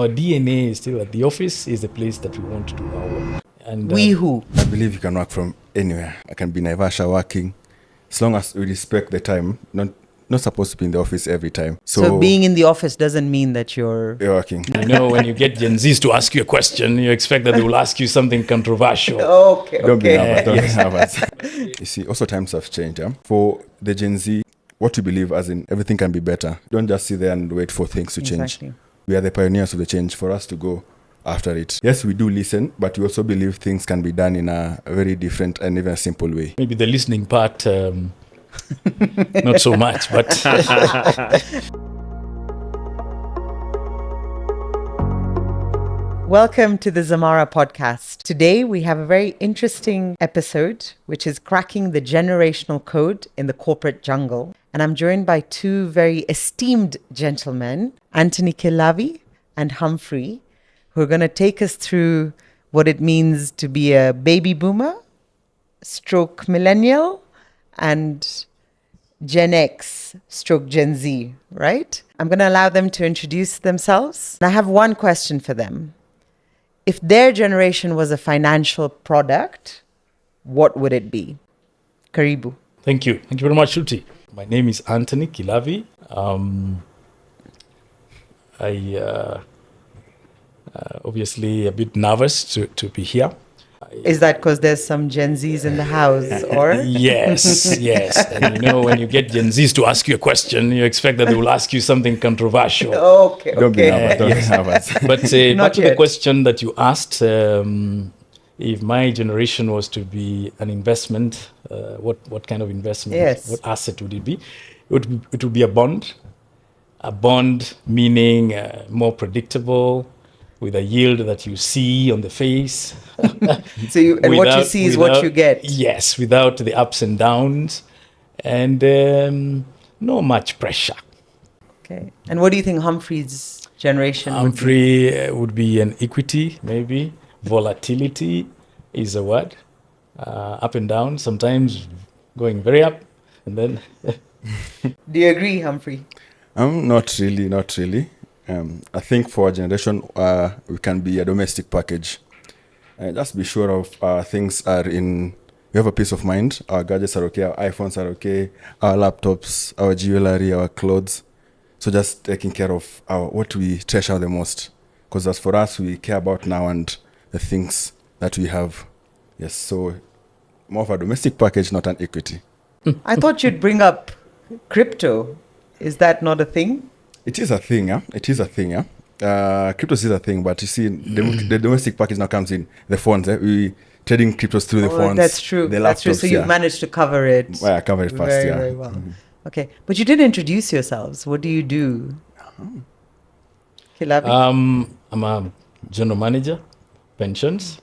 Our DNA is still at the office is the place that we want to do our work. And who? I believe you can work from anywhere. I can be in Naivasha working, as long as we respect the time. Not supposed to be in the office every time. So being in the office doesn't mean that you're working. when you get Gen Zs to ask you a question, you expect that they will ask you something controversial. Okay. Don't be nervous. Don't be nervous. You see, also times have changed. For the Gen Z, what we believe as in everything can be better. Don't just sit there and wait for things to change. Exactly. We are the pioneers of the change, for us to go after it. Yes, we do listen, but we also believe things can be done in a very different and even simple way. Maybe the listening part, not so much, but Welcome to the Zamara podcast. Today we have a very interesting episode, which is cracking the generational code in the corporate jungle. And I'm joined by two very esteemed gentlemen, Anthony Kilavi and Humphrey, who are going to take us through what it means to be a baby boomer, stroke millennial, and Gen X, stroke Gen Z, right? I'm going to allow them to introduce themselves. And I have one question for them. If their generation was a financial product, what would it be? Karibu. Thank you. Thank you very much, Shruti. My name is Anthony Kilavi. I obviously a bit nervous to be here. Is that because there's some Gen Zs in the house, or? Yes. And when you get Gen Zs to ask you a question, you expect that they will ask you something controversial. Okay. Don't be nervous. Don't be nervous. But Not back to yet. the question that you asked, if my generation was to be an investment, what kind of investment? Yes. What asset would it be? It would be a bond. A bond meaning more predictable, with a yield that you see on the face. So what you see is what you get. Yes, without the ups and downs, and no much pressure. Okay. And what do you think Humphrey's generation would be? Humphrey would be an equity, maybe. Volatility is a word. Up and down, sometimes going very up, and then... Do you agree, Humphrey? Not really. I think for our generation, we can be a domestic package. Just be sure of things are in... We have a peace of mind. Our gadgets are okay. Our iPhones are okay. Our laptops, our jewelry, our clothes. So just taking care of what we treasure the most. Because as for us, we care about now and the things that we have. Yes, so more of a domestic package, not an equity. I thought you'd bring up crypto. Is that not a thing? It is a thing, yeah. Cryptos is a thing, but you see, the domestic package now comes in the phones. We trading cryptos through the phones. That's true. The That's true. laptops, So you've managed to cover it. Well, I cover it fast, very, yeah. very well. Okay, but you didn't introduce yourselves. What do you do? Kilavi? I'm a general manager, pensions.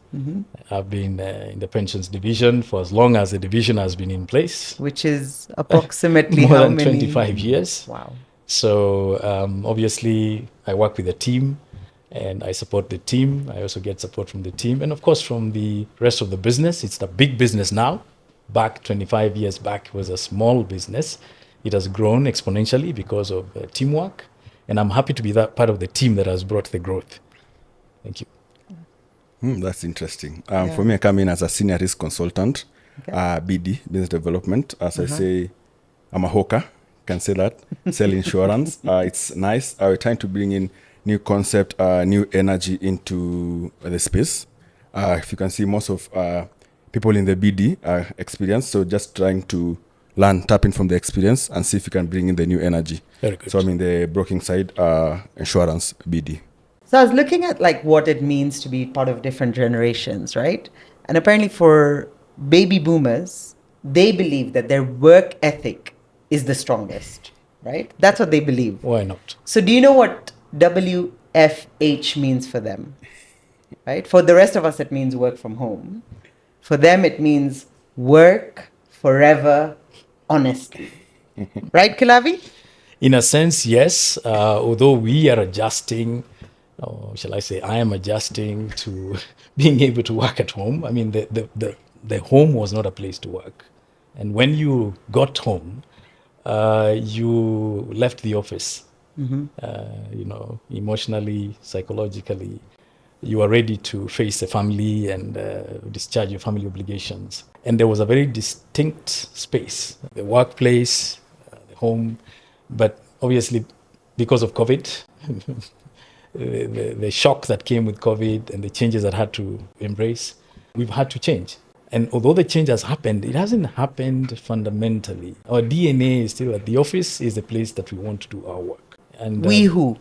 I've been in the pensions division for as long as the division has been in place. Which is approximately More how than many? 25 years. Wow. So obviously I work with the team and I support the team. I also get support from the team and of course from the rest of the business. It's the big business now. Back 25 years back, it was a small business. It has grown exponentially because of teamwork. And I'm happy to be that part of the team that has brought the growth. Thank you. That's interesting. For me, I come in as a senior risk consultant, BD, business development. As I say, I'm a hawker. Can say that. Sell insurance. It's nice. We're trying to bring in new concept, new energy into the space. If you can see, most of people in the BD are experienced, so just trying to learn, tap in from the experience and see if you can bring in the new energy. Very good. So I'm in the broking side, insurance, BD. So I was looking at like what it means to be part of different generations, right? And apparently for baby boomers, they believe that their work ethic is the strongest, right? That's what they believe. Why not? So do you know what WFH means for them? Right? For the rest of us, it means work from home. For them, it means work forever honestly. Right, Kilavi? In a sense, yes. Although we are adjusting, or shall I say, I am adjusting to being able to work at home. I mean, the home was not a place to work. And when you got home, you left the office emotionally, psychologically, you are ready to face the family and discharge your family obligations. And there was a very distinct space, the workplace, the home. But obviously, because of COVID, the shock that came with COVID and the changes that had to embrace, we've had to change. And although the change has happened, it hasn't happened fundamentally. Our DNA is still at the office is the place that we want to do our work. And We who?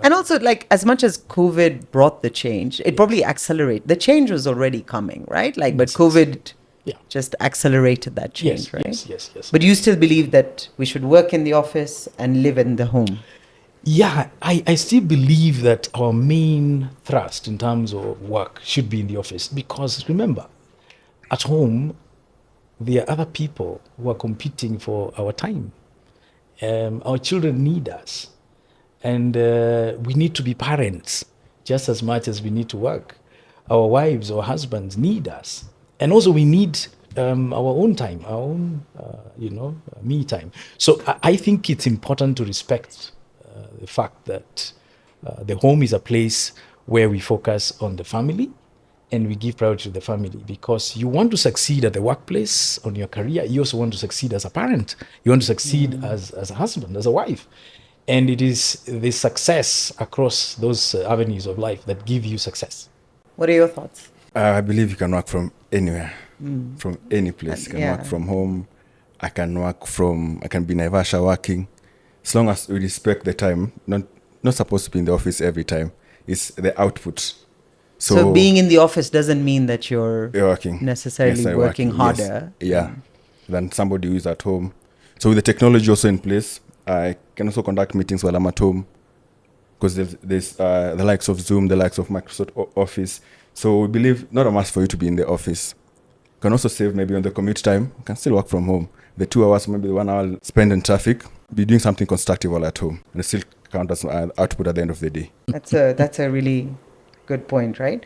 And also, like, as much as COVID brought the change, it probably accelerated. The change was already coming, right? Like, but COVID just accelerated that change, right? Yes. But you still believe that we should work in the office and live in the home? Yeah, I still believe that our main thrust in terms of work should be in the office, because remember, at home, there are other people who are competing for our time. Our children need us, and we need to be parents just as much as we need to work. Our wives or husbands need us, and also we need our own time, our own, me time. So I think it's important to respect the fact that the home is a place where we focus on the family and we give priority to the family, because you want to succeed at the workplace, on your career. You also want to succeed as a parent. You want to succeed as a husband, as a wife. And it is the success across those avenues of life that give you success. What are your thoughts? I believe you can work from anywhere, from any place. You can work from home. I can be in Naivasha working. As long as we respect the time, not supposed to be in the office every time. It's the output. So being in the office doesn't mean that you're working. necessarily working harder. Yes. Than somebody who is at home. So with the technology also in place, I can also conduct meetings while I'm at home, because there's the likes of Zoom, the likes of Microsoft Office. So we believe not a must for you to be in the office. You can also save maybe on the commute time. You can still work from home. The 2 hours, maybe the 1 hour spent in traffic, be doing something constructive while at home, and still count as output at the end of the day. That's a really good point, right?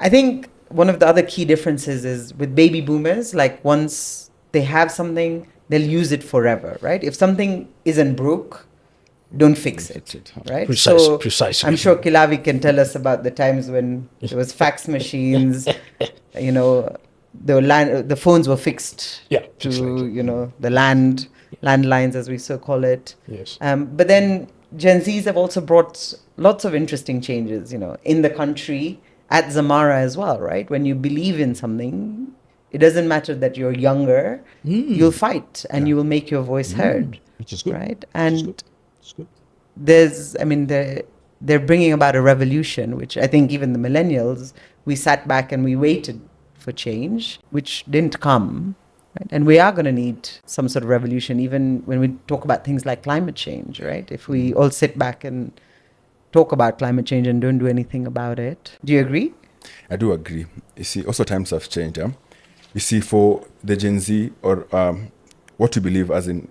I think one of the other key differences is with baby boomers, like once they have something, they'll use it forever, right? If something isn't broke, don't fix it, right? Precisely. I'm sure Kilavi can tell us about the times when there was fax machines, the phones were fixed to, the landlines, as we so call it. Yes. But then Gen Zs have also brought lots of interesting changes, in the country, at Zamara as well, right? When you believe in something, it doesn't matter that you're younger, you'll fight and you will make your voice heard. Which is good. Right? And they're bringing about a revolution, which I think even the millennials, we sat back and we waited for change, which didn't come. Right? And we are going to need some sort of revolution, even when we talk about things like climate change, right? If we all sit back and talk about climate change and don't do anything about it. Do you agree? I do agree. You see, also times have changed. You see, for the Gen Z, or what we believe, as in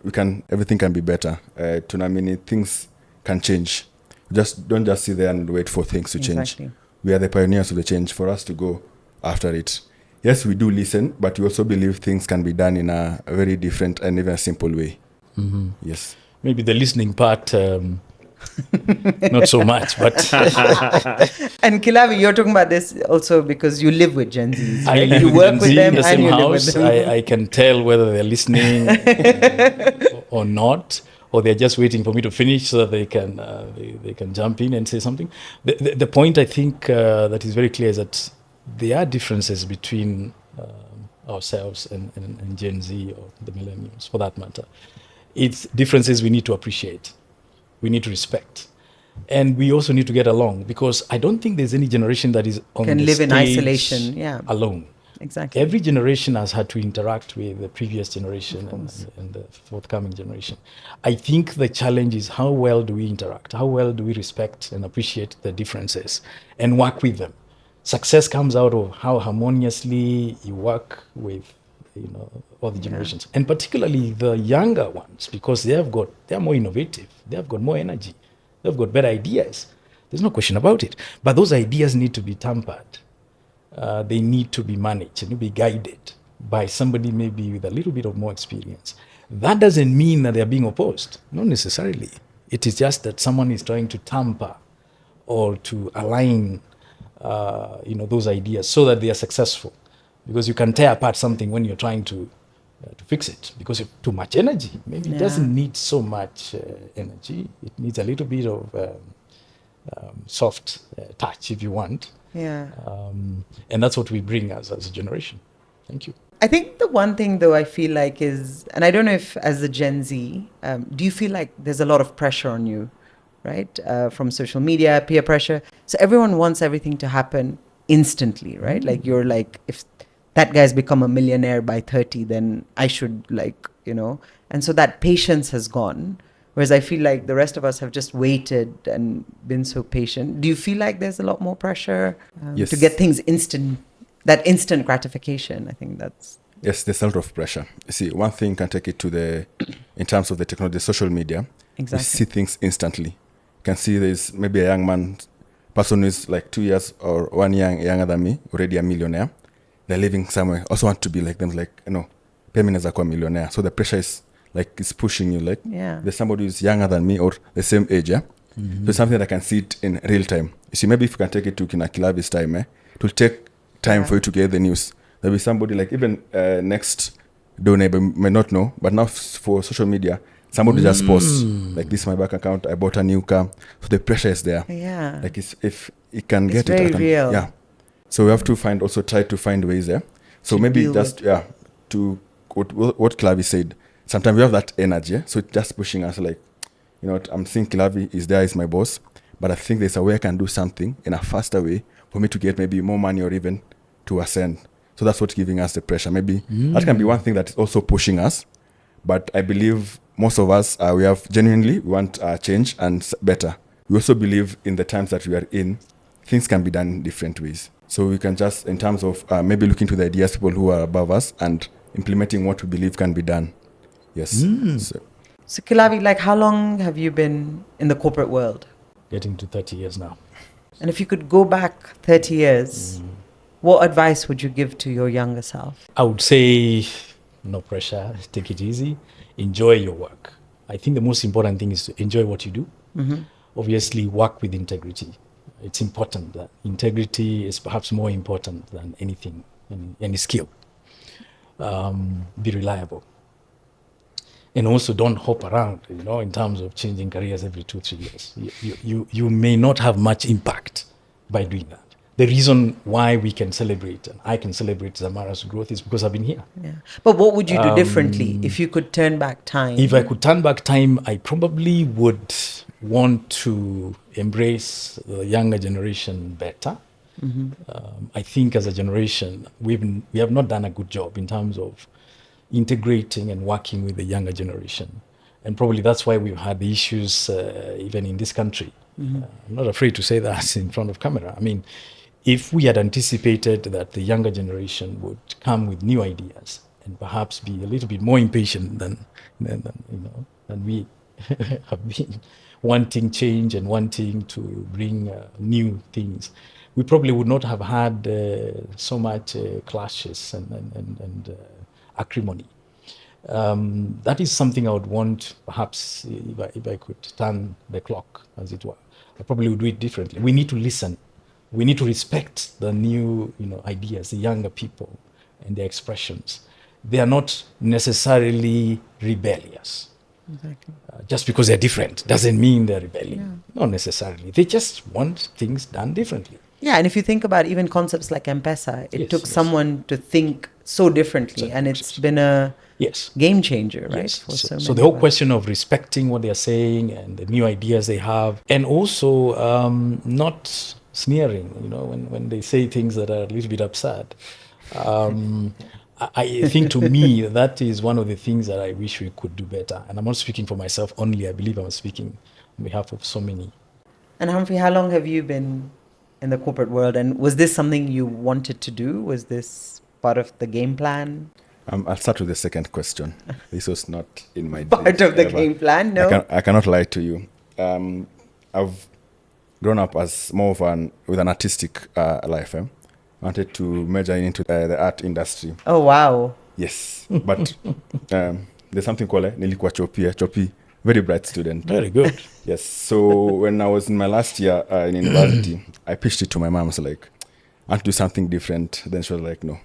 everything can be better. Things can change. Don't just sit there and wait for things to change. Exactly. We are the pioneers of the change. For us to go after it. Yes, we do listen, but we also believe things can be done in a very different and even a simple way. Mm-hmm. Yes. Maybe the listening part, not so much, but... And Kilavi, you're talking about this also because you live with Gen Zs. I Right? live You with work Gen with Z them in the and same you live house. with them. I can tell whether they're listening or not, or they're just waiting for me to finish so that they can jump in and say something. The point I think that is very clear is that there are differences between ourselves and Gen Z or the millennials, for that matter. It's differences we need to appreciate. We need to respect. And we also need to get along, because I don't think there's any generation that is on Can the live in stage isolation, alone. Exactly. Every generation has had to interact with the previous generation and the forthcoming generation. I think the challenge is how well do we interact? How well do we respect and appreciate the differences and work with them? Success comes out of how harmoniously you work with, all the generations, and particularly the younger ones, because they're more innovative. They've got more energy. They've got better ideas. There's no question about it. But those ideas need to be tempered. They need to be managed and be guided by somebody maybe with a little bit of more experience. That doesn't mean that they are being opposed. Not necessarily. It is just that someone is trying to tamper or to align, those ideas so that they are successful. Because you can tear apart something when you're trying to fix it because you have too much energy. Maybe it doesn't need so much energy. It needs a little bit of soft touch, if you want. Yeah. And that's what we bring as a generation. Thank you. I think the one thing, though, I feel like is, and I don't know if as a Gen Z, do you feel like there's a lot of pressure on you, right? From social media, peer pressure. So everyone wants everything to happen instantly, right? Like you're like, if that guy's become a millionaire by 30, then I should and so that patience has gone. Whereas I feel like the rest of us have just waited and been so patient. Do you feel like there's a lot more pressure Yes. to get things instant? That instant gratification, I think that's... Yes, there's a lot of pressure. You see, one thing can take it to in terms of the technology, social media. Exactly. You see things instantly. You can see there's maybe a young person who is like 2 years or 1 year younger than me, already a millionaire. They're living somewhere. Also want to be like them, like, pay me as a millionaire. So the pressure is like, it's pushing you. Like, there's somebody who's younger than me or the same age, yeah? Mm-hmm. So it's something that I can see it in real time. You see, maybe if you can take it to Kina Kilavi's time, it will take time for you to get the news. There'll be somebody like even next door neighbor may not know, but now for social media, somebody just posts like, this is my bank account, I bought a new car. So the pressure is there. Yeah. Like if it can It's get very it. real. Yeah. So we have to try to find ways there. So To maybe deal just, to what Kilavi said, sometimes we have that energy. So it's just pushing us like, I'm seeing Kilavi is there, is my boss, but I think there's a way I can do something in a faster way for me to get maybe more money or even to ascend. So that's what's giving us the pressure. Maybe that can be one thing that is also pushing us. But I believe most of us, we want change and better. We also believe in the times that we are in, things can be done in different ways. So we can just, in terms of maybe looking to the ideas, people who are above us and implementing what we believe can be done. Yes. So Kilavi, like how long have you been in the corporate world? Getting to 30 years now. And if you could go back 30 years, what advice would you give to your younger self? I would say no pressure, take it easy, enjoy your work. I think the most important thing is to enjoy what you do. Mm-hmm. Obviously, work with integrity. It's important that integrity is perhaps more important than anything, any skill. Be reliable. And also don't hop around, in terms of changing careers every 2-3 years. You may not have much impact by doing that. The reason why we can celebrate, and I can celebrate Zamara's growth, is because I've been here. Yeah. But what would you do differently if you could turn back time? If I could turn back time, I probably would want to embrace the younger generation better. Mm-hmm. I think as a generation, we have not done a good job in terms of integrating and working with the younger generation. And probably that's why we've had the issues even in this country. Mm-hmm. I'm not afraid to say that in front of camera. I mean, if we had anticipated that the younger generation would come with new ideas and perhaps be a little bit more impatient than we have been, wanting change and wanting to bring new things, we probably would not have had so much clashes and acrimony. That is something I would want, perhaps, if I could turn the clock, as it were. I probably would do it differently. We need to listen. We need to respect the new, ideas, the younger people and their expressions. They are not necessarily rebellious. Exactly. Just because they're different doesn't mean they're rebelling. Not necessarily. They just want things done differently. Yeah, and if you think about even concepts like M-Pesa, it took someone to think so differently, and it's been a game changer, right? Yes. For so the whole question of respecting what they are saying and the new ideas they have, and also not sneering, when they say things that are a little bit absurd. I think to me, that is one of the things that I wish we could do better. And I'm not speaking for myself only. I believe I'm speaking on behalf of so many. And Humphrey, how long have you been in the corporate world? And was this something you wanted to do? Was this part of the game plan? I'll start with the second question. This was not in my part of the game plan, no? I cannot lie to you. I've grown up as more of with an artistic life. Wanted to major into the art industry. Oh, wow. Yes. But there's something called nilikuwa chopi, very bright student. Very good. Yes. So when I was in my last year in university, I pitched it to my mom. I was like, I want to do something different. Then she was like, no.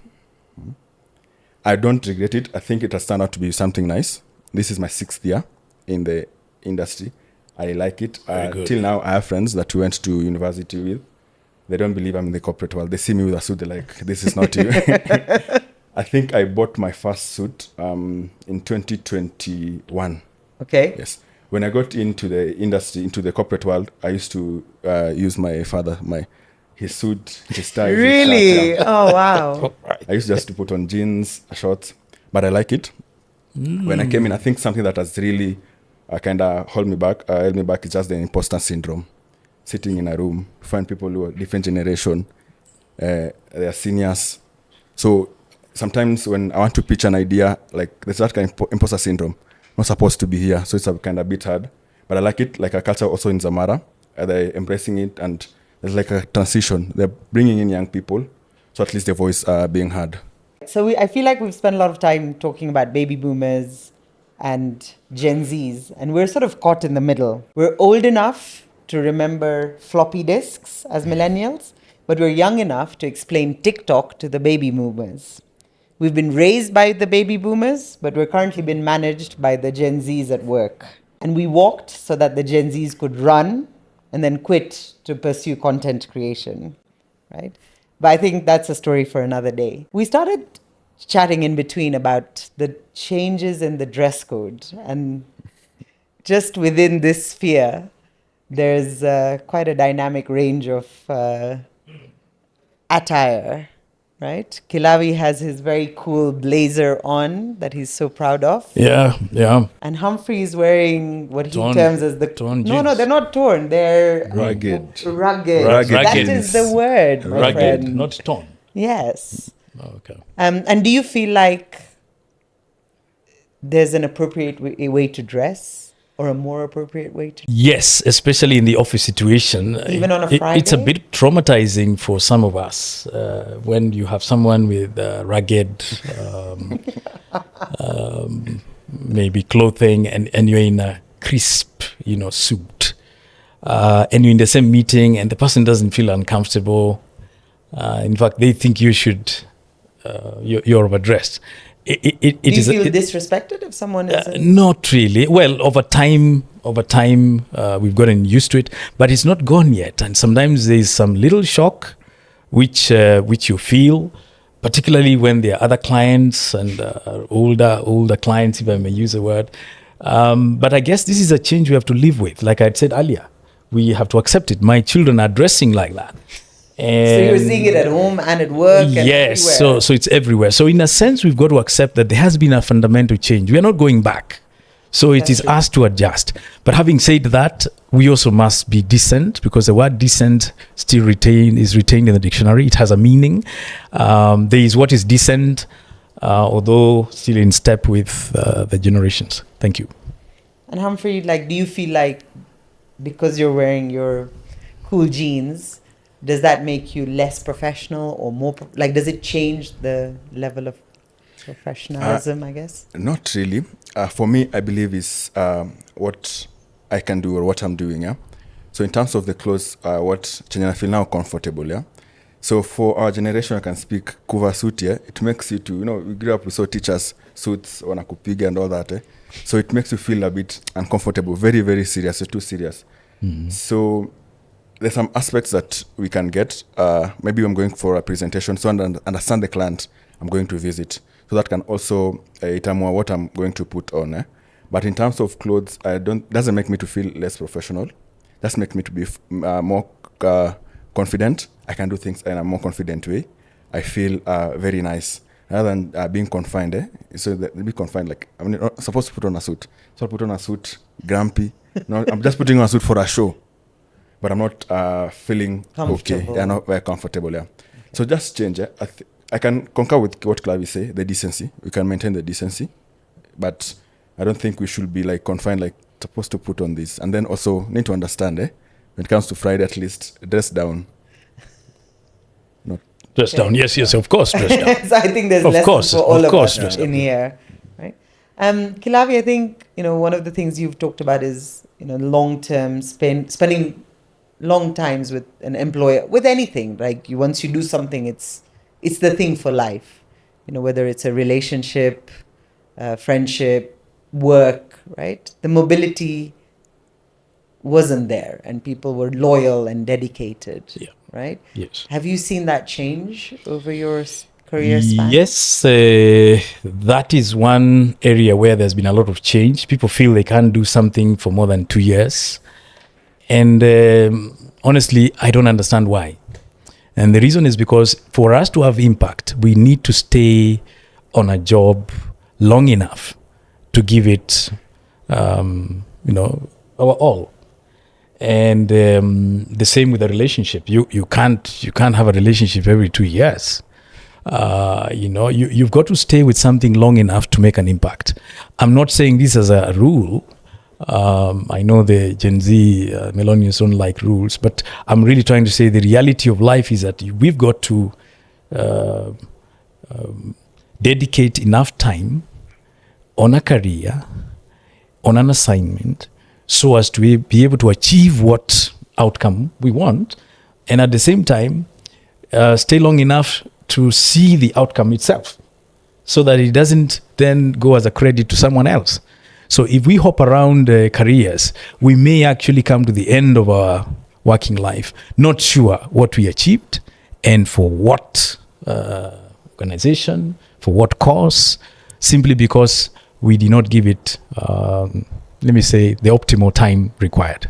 I don't regret it. I think it has turned out to be something nice. This is my 6th year in the industry. I like it. Till now, I have friends that we went to university with. They don't believe I'm in the corporate world. They see me with a suit. They're like, this is not you. I think I bought my first suit in 2021. Okay. Yes. When I got into the industry, into the corporate world, I used to use my father, his suit, his tie. Really? His shirt, Oh, wow. I used just to put on jeans, shorts, but I like it. When I came in, I think something that has really kind of held me back is just the imposter syndrome. Sitting in a room, find people who are different generation, they are seniors. So sometimes when I want to pitch an idea, like there's that kind of imposter syndrome. I'm not supposed to be here, so it's a kind of bit hard. But I like it, like a culture also in Zamara. They're embracing it, and there's like a transition. They're bringing in young people, so at least their voice being heard. So I feel like we've spent a lot of time talking about baby boomers and Gen Zs, and we're sort of caught in the middle. We're old enough to remember floppy disks as millennials, but we're young enough to explain TikTok to the baby boomers. We've been raised by the baby boomers, but we're currently being managed by the Gen Zs at work. And we walked so that the Gen Zs could run and then quit to pursue content creation, right? But I think that's a story for another day. We started chatting in between about the changes in the dress code. And just within this sphere, there's quite a dynamic range of attire, right? Kilavi has his very cool blazer on that he's so proud of. Yeah. And Humphrey is wearing what he Torn- terms as the... torn No, jeans. they're not torn. They're... Rugged. Rugged. Rugged That jeans. is the word, my Rugged, friend. not torn. Yes. Oh, okay. And do you feel like there's an appropriate way to dress or a more appropriate way to... Yes, especially in the office situation. Even on a It's a Friday? bit traumatizing for some of us when you have someone with rugged, maybe clothing, and you're in a crisp, suit, and you're in the same meeting, and the person doesn't feel uncomfortable. In fact, they think you're overdressed. Do you feel disrespected if someone is... Not really. Well, over time, we've gotten used to it, but it's not gone yet. And sometimes there's some little shock, which you feel, particularly when there are other clients and older clients, if I may use the word. But I guess this is a change we have to live with. Like I said earlier, we have to accept it. My children are dressing like that. And so you're seeing it at home and at work and yes, everywhere. so it's everywhere. So in a sense, we've got to accept that there has been a fundamental change. We are not going back. So it is us to adjust. But having said that, we also must be decent, because the word decent still is retained in the dictionary. It has a meaning. There is what is decent, although still in step with the generations. Thank you. And Humphrey, do you feel like because you're wearing your cool jeans, does that make you less professional or more... does it change the level of professionalism, I guess? Not really. For me, I believe is what I can do or what I'm doing. Yeah. So in terms of the clothes, what I feel now comfortable. Yeah. So for our generation, I can speak kuva suit. Yeah. It makes you to we grew up with teachers suits wanakupiga and all that. So it makes you feel a bit uncomfortable, very very serious, too serious. Mm-hmm. So there's some aspects that we can get. Maybe I'm going for a presentation, so understand the client I'm going to visit. So that can also determine what I'm going to put on. But in terms of clothes, doesn't make me to feel less professional. Does make me to be more confident. I can do things in a more confident way. I feel very nice rather than being confined. So be confined, I'm not supposed to put on a suit. So I put on a suit, grumpy. No, I'm just putting on a suit for a show. But I'm not feeling okay. Yeah, not very comfortable. Yeah. Okay. So just change. I can concur with what Clavi say. The decency. We can maintain the decency, but I don't think we should be confined. Supposed to put on this, and then also need to understand. When it comes to Friday, at least dress down. Not dress down. Yes, of course, dress down. So I think there's lessons for all of us in here, right? Kilavi, I think, one of the things you've talked about is, long-term spending long times with an employer, with anything. Like once you do something, it's the thing for life. Whether it's a relationship, friendship, work, right? The mobility wasn't there, and people were loyal and dedicated, Yeah. right? Yes. Have you seen that change over your career span? Yes, that is one area where there's been a lot of change. People feel they can't do something for more than 2 years. And honestly, I don't understand why. And the reason is because for us to have impact, we need to stay on a job long enough to give it, our all. And the same with a relationship. You can't have a relationship every 2 years. You've got to stay with something long enough to make an impact. I'm not saying this as a rule. I know the Gen Z millennials don't like rules, but I'm really trying to say the reality of life is that we've got to dedicate enough time on a career, on an assignment, so as to be able to achieve what outcome we want, and at the same time stay long enough to see the outcome itself, so that it doesn't then go as a credit to someone else. So if we hop around careers, we may actually come to the end of our working life not sure what we achieved and for what organization, for what cause, simply because we did not give it, let me say, the optimal time required.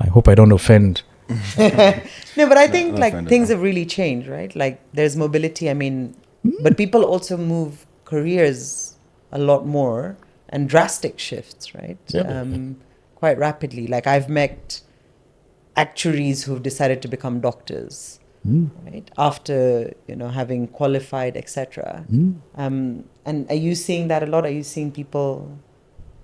I hope I don't offend. No, but I think offended. things have really changed, right? Like there's mobility. I mean, but people also move careers a lot more and drastic shifts, right? Yeah. Quite rapidly. Like I've met actuaries who've decided to become doctors, right? After having qualified, etc. And are you seeing that a lot? Are you seeing people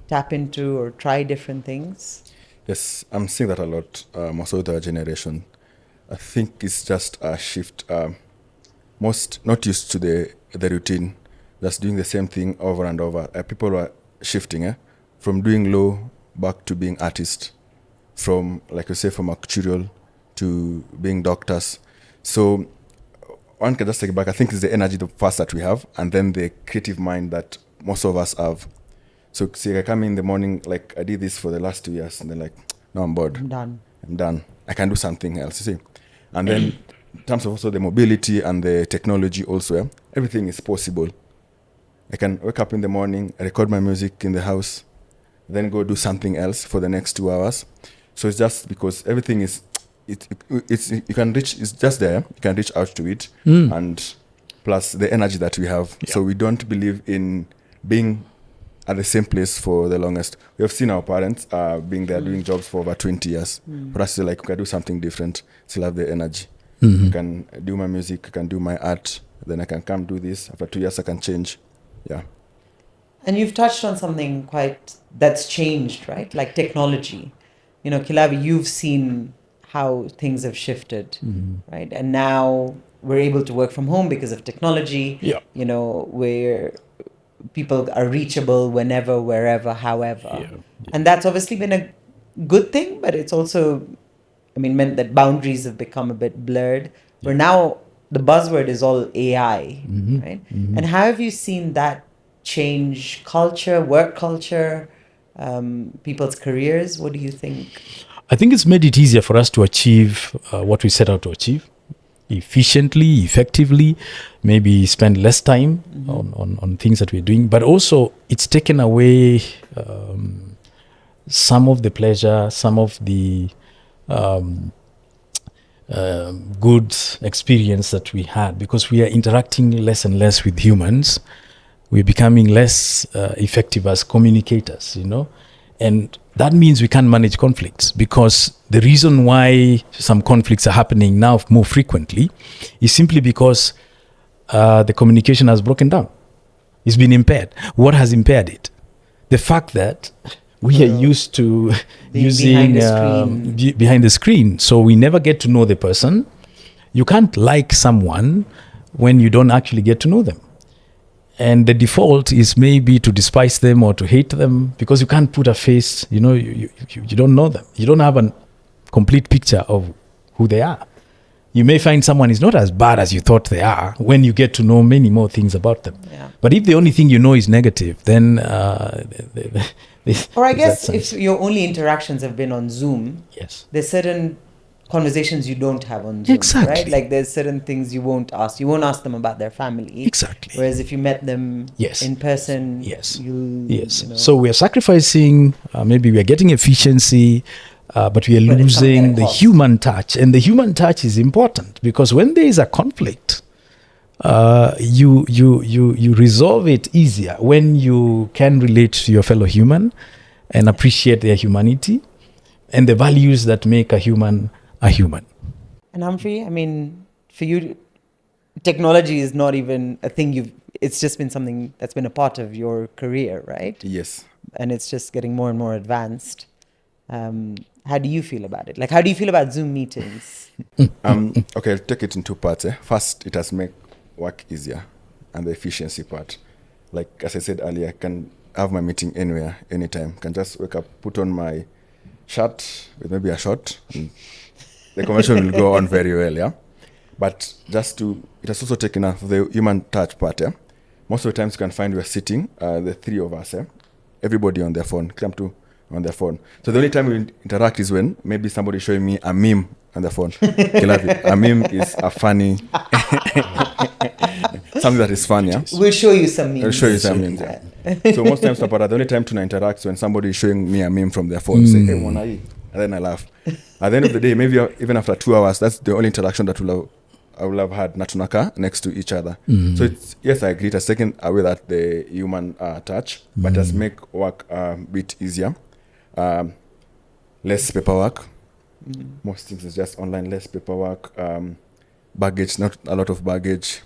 tap into or try different things? Yes, I'm seeing that a lot, most of the generation. I think it's just a shift. Most not used to the routine, just doing the same thing over and over. People are shifting from doing law back to being artist, from, like you say, from actuarial to being doctors. So one can just take it back. I think it's the energy, the first that we have, and then the creative mind that most of us have. So see, I come in the morning, like I did this for the last 2 years, and then like, no, I'm bored. I'm done. I can do something else, you see. And then in terms of also the mobility and the technology also, everything is possible. I can wake up in the morning, record my music in the house, then go do something else for the next 2 hours. So it's just because everything is, it's you can reach, it's just there. You can reach out to it, and plus the energy that we have. Yeah. So we don't believe in being at the same place for the longest. We have seen our parents being there doing jobs for over 20 years. For us to like, we can do something different, still have the energy. I can do my music, I can do my art, then I can come do this. After 2 years, I can change. Yeah. And you've touched on something that's changed, right? Like technology. Kilavi, you've seen how things have shifted, right? And now we're able to work from home because of technology. Yeah. Where people are reachable whenever, wherever, however. Yeah. And that's obviously been a good thing, but it's also, meant that boundaries have become a bit blurred. Where now the buzzword is all AI, right? And how have you seen that change culture, work culture, people's careers? What do you think? I think it's made it easier for us to achieve what we set out to achieve efficiently, effectively, maybe spend less time on things that we're doing. But also, it's taken away some of the pleasure, some of the good experience that we had, because we are interacting less and less with humans. We're becoming less effective as communicators, and that means we can't manage conflicts, because the reason why some conflicts are happening now more frequently is simply because the communication has broken down. It's been impaired. What has impaired it? The fact that we are used to using behind the screen. So we never get to know the person. You can't like someone when you don't actually get to know them. And the default is maybe to despise them or to hate them because you can't put a face, you don't know them. You don't have a complete picture of who they are. You may find someone is not as bad as you thought they are when you get to know many more things about them. Yeah. But if the only thing you know is negative, then... or I guess if your only interactions have been on Zoom, yes, there's certain conversations you don't have on Zoom. Exactly. Right? Like there's certain things you won't ask. You won't ask them about their family. Exactly. Whereas if you met them Yes. in person, Yes. Yes. So we are sacrificing, maybe we are getting efficiency, but we are But it's coming at losing a the cost. human touch. And the human touch is important because when there is a conflict, you resolve it easier when you can relate to your fellow human and appreciate their humanity and the values that make a human a human. And Humphrey, I mean, for you, technology is not even a thing it's just been something that's been a part of your career, right? Yes. And it's just getting more and more advanced. How do you feel about it? Like, how do you feel about Zoom meetings? Okay, I'll take it in two parts. First, it has made work easier and the efficiency part. Like, as I said earlier, I can have my meeting anywhere, anytime. Can just wake up, put on my shirt with maybe a short, and the conversation will go on very well, yeah? But it has also taken off the human touch part, yeah? Most of the times you can find we're sitting, the three of us, everybody on their phone, come to on their phone. So the only time we interact is when maybe somebody's showing me a meme on the phone. A meme is a funny, something that is funny, yeah? We'll show you some memes. I'll show you some memes, yeah. So most times, the only time to interact is when somebody is showing me a meme from their phone. Say, hey, Mona, and then I laugh. At the end of the day, maybe even after 2 hours, that's the only interaction that I will have had Natunaka next to each other. So yes, I agree. It has taken away the human touch, but it has make work a bit easier. Less paperwork. Most things is just online, less paperwork. Baggage, not a lot of baggage.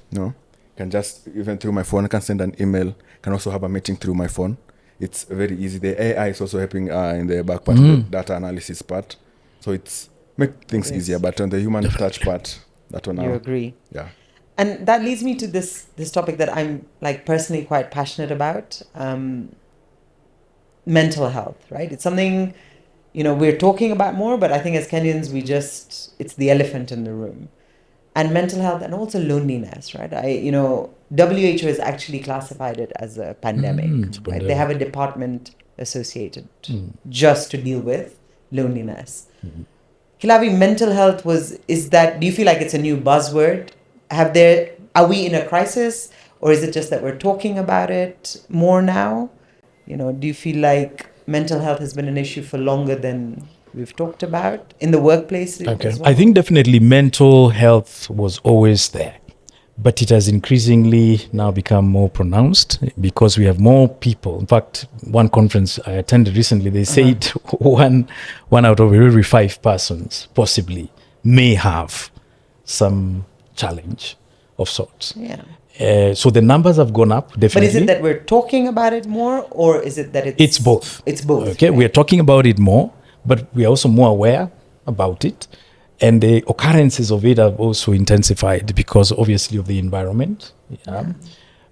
Can just, even through my phone, I can send an email. Can also have a meeting through my phone. It's very easy. The AI is also helping in the back part, the data analysis part. So it's make things easier. But on the human touch part, that one. You agree? Yeah. And that leads me to this topic that I'm like personally quite passionate about. Mental health, right? It's something, we're talking about more, but I think as Kenyans, it's the elephant in the room. And mental health and also loneliness, right? WHO has actually classified it as a pandemic, right? They have a department associated just to deal with loneliness. Kilavi, mental health do you feel like it's a new buzzword? Are we in a crisis, or is it just that we're talking about it more now? Do you feel like mental health has been an issue for longer than we've talked about in the workplace? Okay. As well? I think definitely mental health was always there, but it has increasingly now become more pronounced because we have more people. In fact, one conference I attended recently, they said one out of every 5 persons possibly may have some challenge of sorts. Yeah. So the numbers have gone up, definitely. But is it that we're talking about it more, or is it that It's both. It's both. Okay, right? we are talking about it more, but we are also more aware about it. And the occurrences of it have also intensified because obviously of the environment. Yeah.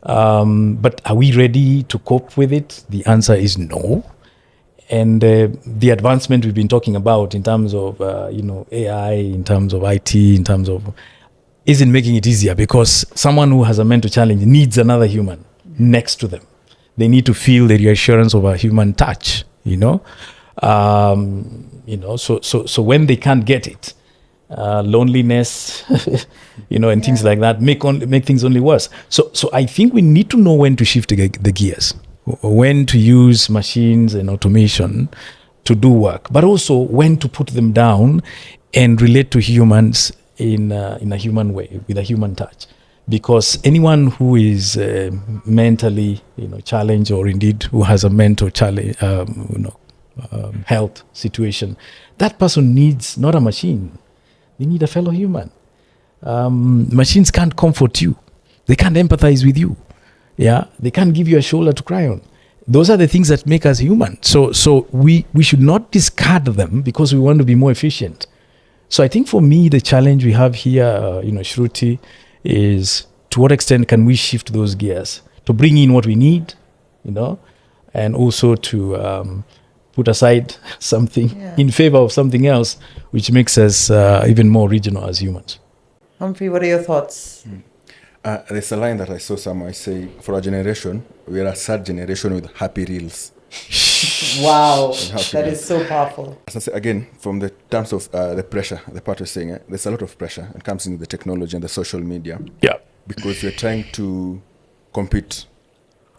But are we ready to cope with it? The answer is no. And the advancement we've been talking about in terms of, AI, in terms of IT, in terms of, isn't making it easier because someone who has a mental challenge needs another human next to them. They need to feel the reassurance of a human touch, So when they can't get it, loneliness, and things like that make things only worse. So I think we need to know when to shift the gears, when to use machines and automation to do work, but also when to put them down and relate to humans in a human way, with a human touch. Because anyone who is mentally, challenged, or indeed who has a mental challenge, health situation, that person needs not a machine. They need a fellow human. Machines can't comfort you. They can't empathize with you. Yeah, they can't give you a shoulder to cry on. Those are the things that make us human. So we should not discard them because we want to be more efficient. So I think for me, the challenge we have here, Shruti, is to what extent can we shift those gears to bring in what we need, you know, and also to put aside something in favor of something else, which makes us even more regional as humans. Humphrey, what are your thoughts? There's a line that I saw somewhere say, for our generation, we are a sad generation with happy reels. Wow, that is so powerful. As I say, again, from the terms of the pressure, the part we're saying, there's a lot of pressure that comes in the technology and the social media. Yeah. Because we're trying to compete.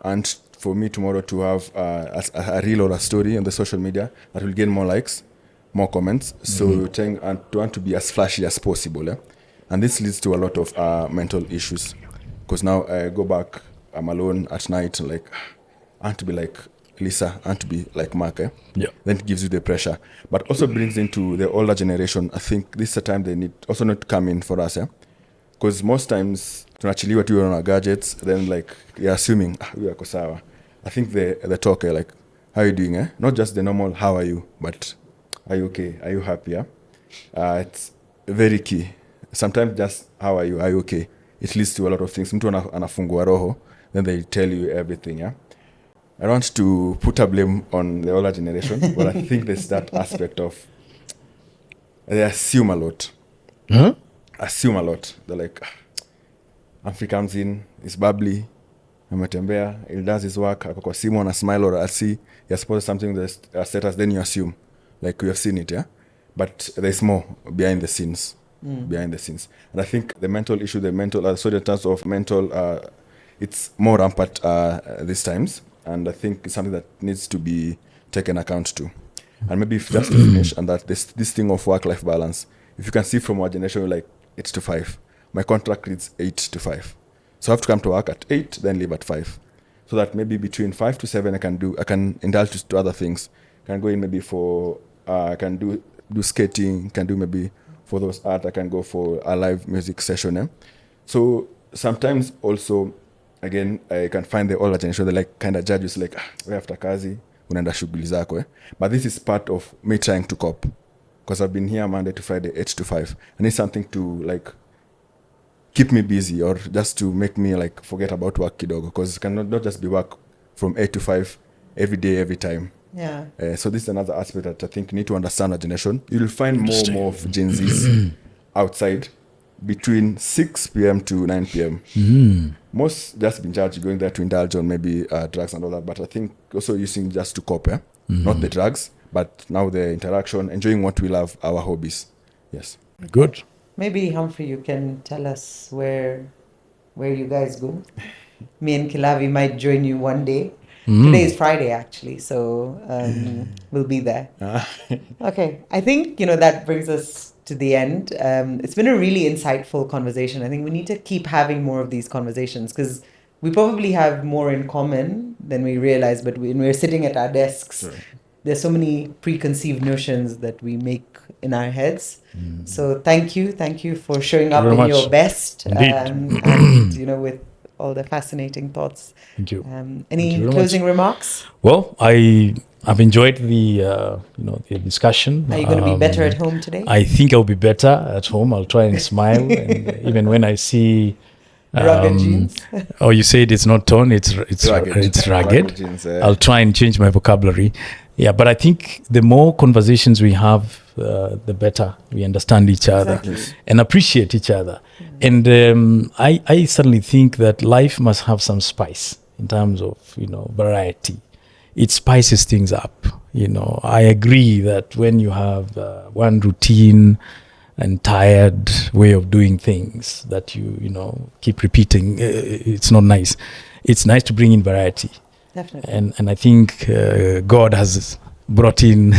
And for me tomorrow to have a reel or a story on the social media that will gain more likes, more comments. So we're trying and to want to be as flashy as possible. And this leads to a lot of mental issues. Because now I go back, I'm alone at night, like, I want to be like Lisa, I want to be like Mark. Yeah. Then it gives you the pressure. But also brings into the older generation, I think this is a time they need also not to come in for us. Because most times, tunachiliwa tu on our gadgets, then like, you're assuming, we are kosawa. I think the talk, like, how are you doing? Not just the normal, how are you, but are you okay? Are you happy? It's very key. Sometimes just, how are you okay? It leads to a lot of things. Mtu anafungua roho, then they tell you everything. I don't want to put a blame on the older generation, but I think there's that aspect of, they assume a lot. Huh? Assume a lot. They're like, Humphrey comes in, he's bubbly, ametembea, he does his work, ako kwa simu, ana smile or see, you're supposed to something the status, then you assume, like you have seen it, but there's more behind the scenes. Behind the scenes. And I think the mental issue, so in terms of mental, it's more rampant these times. And I think it's something that needs to be taken account to. And maybe if just to finish, and that this thing of work-life balance, if you can see from our generation, like 8 to 5. My contract reads 8 to 5. So I have to come to work at 8, then leave at 5. So that maybe between 5 to 7, I can indulge to other things. I can go in maybe for, I can do skating, can do maybe for those art, I can go for a live music session. So sometimes also, again, I can find the older generation, they like kind of judges like, we after kazi, unaenda shughuli zako. But this is part of me trying to cope. Because I've been here Monday to Friday, 8 to 5. I need something to like keep me busy or just to make me like forget about work kidogo. Because it cannot not just be work from 8 to 5 every day, every time. Yeah. So this is another aspect that I think you need to understand our generation. You'll find more of Gen Zs outside between 6 p.m. to 9 p.m. Most just been judged going there to indulge on maybe drugs and all that. But I think also using just to cope, not the drugs, but now the interaction, enjoying what we love, our hobbies. Yes. Good. Maybe Humphrey, you can tell us where you guys go. Me and Kilavi might join you one day. Today is Friday, actually, so we'll be there. Okay, I think, that brings us to the end. It's been a really insightful conversation. I think we need to keep having more of these conversations because we probably have more in common than we realize, but when we're sitting at our desks, there's so many preconceived notions that we make in our heads. So thank you for showing up in your best and with all the fascinating thoughts. Thank you. Any closing remarks? Well, I've enjoyed the the discussion. Are you going to be better at home today? I think I'll be better at home. I'll try and smile, and even when I see rugged jeans. Oh, you said it's not torn; it's rugged. It's rugged. Jeans, I'll try and change my vocabulary. Yeah, but I think the more conversations we have, the better we understand each other and appreciate each other. And I certainly think that life must have some spice in terms of, variety. It spices things up. I agree that when you have one routine and tired way of doing things that you keep repeating, it's not nice. It's nice to bring in variety. Definitely. And I think God has brought in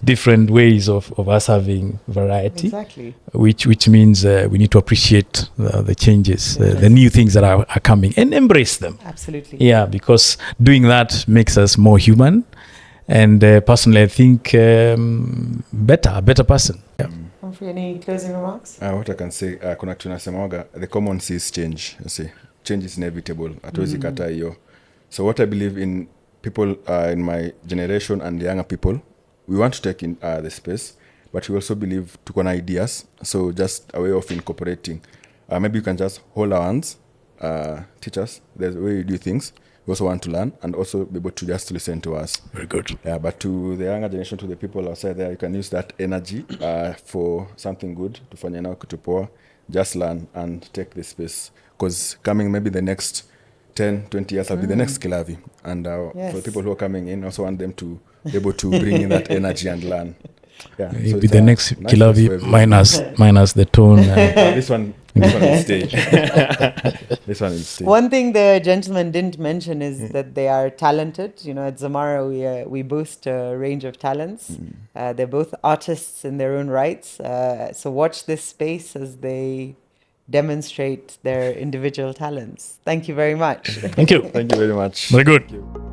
different ways of us having variety. Exactly. Which means we need to appreciate the changes, the new things that are coming and embrace them. Absolutely. Yeah, because doing that makes us more human. And personally, I think a better person. Yeah. Humphrey, any closing remarks? What I can say, kuna tunasemaga, the common sees change. You see, change is inevitable. Hatuwezi kata hiyo. So what I believe in people in my generation and the younger people, we want to take in the space, but we also believe to connect ideas. So just a way of incorporating. Maybe you can just hold our hands teach us the way you do things. We also want to learn and also be able to just listen to us. Very good. Yeah, but to the younger generation, to the people outside there, you can use that energy for something good. Tufanye nao kitu poa. Just learn and take this space. Because coming maybe the next 10, 20 years, I'll be the next Kilavi. And for the people who are coming in, also want them to be able to bring in that energy and learn. Yeah, You'll so be it's the a next nice place for Kilavi everyone. minus the tone. This one will stay. This one will stay. One thing the gentleman didn't mention is that they are talented. At Zamara, we boast a range of talents. They're both artists in their own rights. So watch this space as they demonstrate their individual talents. Thank you very much. Thank you. Thank you very much. Very good. Thank you.